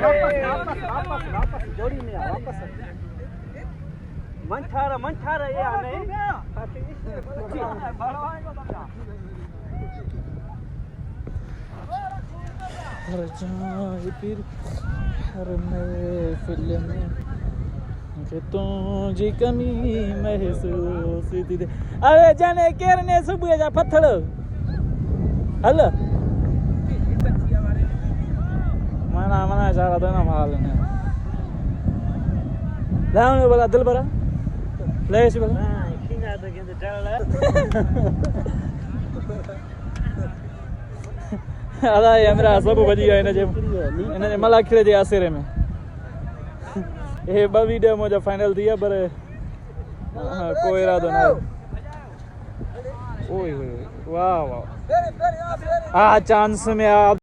वापस जोड़ी में वापस मंठारा ये नहीं फिर हर महफिल में तुझी कमी महसूस थी। अरे जाने केर ने सुबह जा पत्थर हल मना चाह था ना माल ने लाने बोला दिल भरा ले सी बोला किंगा तो कहते चल अदा ये मेरा सब बजी गया इन्हें मला खिले जे आसेरे में ये ब वीडियो मुझे फाइनल दिया पर कोई इरादो ना ओए वाह वाह आ चांस में आप